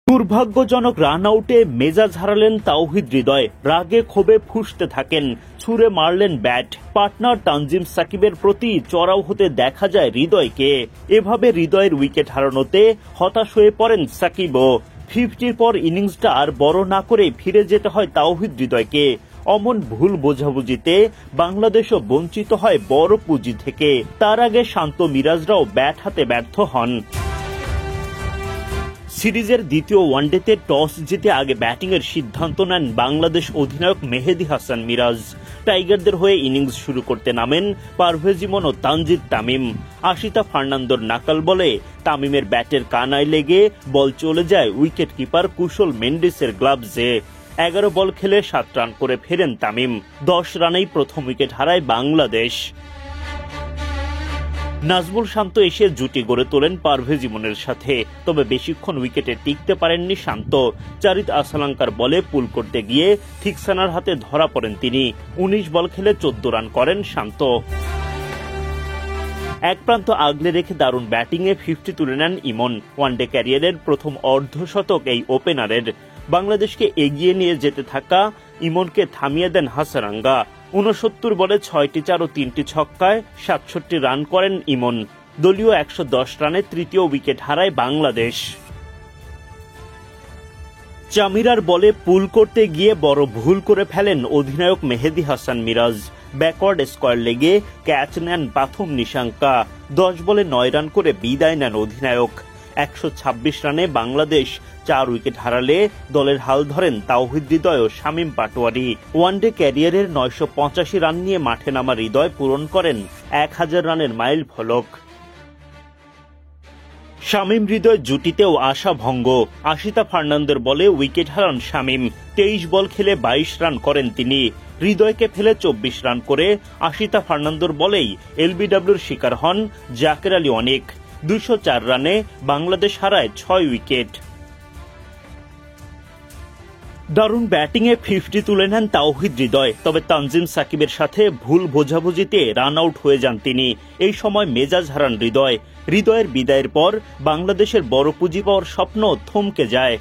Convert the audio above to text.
দুর্ভাগ্যজনক রান আউটে মেজাজ হারালেন তাওহিদ হৃদয়। রাগে ক্ষোভে ফুঁসতে থাকেন, ছুঁড়ে মারলেন ব্যাট। পার্টনার তানজিম সাকিবের প্রতি চড়াও হতে দেখা যায় হৃদয়কে। এভাবে হৃদয়ের উইকেট হারানোতে হতাশ হয়ে পড়েন সাকিবও। 50-র পর ইনিংসটা আর বড় না করে ফিরে যেতে হয় তাওহিদ হৃদয়কে। অমন ভুল বোঝাবুঝিতে বাংলাদেশও বঞ্চিত হয় বড় পুঁজি থেকে। তার আগে শান্ত মিরাজরাও ব্যাট হাতে ব্যর্থ হন। সিরিজের দ্বিতীয় ওয়ানডেতে টস জিতে আগে ব্যাটিংয়ের সিদ্ধান্ত নেন বাংলাদেশ অধিনায়ক মেহেদী হাসান মিরাজ। টাইগারদের হয়ে ইনিংস শুরু করতে নামেন পারভেজ ইমন ও তানজিদ তামিম। আশিতা ফার্নান্দোর নাকাল বলে তামিমের ব্যাটের কানায় লেগে বল চলে যায় উইকেট কিপার কুশল মেন্ডিসের গ্লাভসে। 11 বল খেলে 7 রান করে ফেরেন তামিম। 10 রানেই প্রথম উইকেট হারায় বাংলাদেশ। নাজমুল শান্ত এসে জুটি গড়ে তোলেন পারভেজ ইমনের সাথে, তবে বেশিক্ষণ উইকেটে টিকতে পারেননি শান্ত। চারিত আসালাঙ্কার বলে পুল করতে গিয়ে থিকসানার হাতে ধরা পড়েন তিনি। 19 বল খেলে 14 রান করেন শান্ত। এক প্রান্ত আগলে রেখে দারুণ ব্যাটিংয়ে 50 তুলে নেন ইমন। ওয়ানডে ক্যারিয়ারের প্রথম অর্ধশতক এই ওপেনারের। বাংলাদেশকে এগিয়ে নিয়ে যেতে থাকা ইমনকে থামিয়ে দেন হাসারাঙ্গা। 69 বলে 6টি 4 ও 3টি ছক্কায় 67 রান করেন ইমন। দলীয় 110 রানে তৃতীয় উইকেট হারায় বাংলাদেশ। চামিরার বলে পুল করতে গিয়ে বড় ভুল করে ফেলেন অধিনায়ক মেহেদী হাসান মিরাজ। ব্যাকওয়ার্ড স্কোয়ার লেগে ক্যাচ নেন প্রথম নিশাঙ্কা। 10 বলে 9 রান করে বিদায় নেন অধিনায়ক। 126 রানে বাংলাদেশ 4 উইকেট হারালে দলের হাল ধরেন তাওহিদ হৃদয় ও শামীম পাটোয়ারি। ওয়ানডে ক্যারিয়ারের 985 রান নিয়ে মাঠে নামা হৃদয় পূরণ করেন 1000 রানের মাইল ফলক। শামীম হৃদয় জুটিতেও আশা ভঙ্গ। আশিতা ফার্নান্দোর বলে উইকেট হারান শামীম। 23 বল খেলে 22 রান করেন তিনি। হৃদয়কে ফেলে 24 রান করে আশিতা ফার্নান্দোর বলেই এলবিডব্লিউর শিকার হন জাকের আলী অনিক। 204 রানে বাংলাদেশ হারায় 6 উইকেট। দারুণ ব্যাটিংয়ে 50 তুলে নেন তাওহিদ হৃদয়, তবে তানজিম সাকিবের সাথে ভুল বোঝাবুঝিতে রান আউট হয়ে যান তিনি। এই সময় মেজাজ হারান হৃদয়ের বিদায়ের পর বাংলাদেশের বড় পুঁজি পাওয়ার স্বপ্ন থমকে যায়।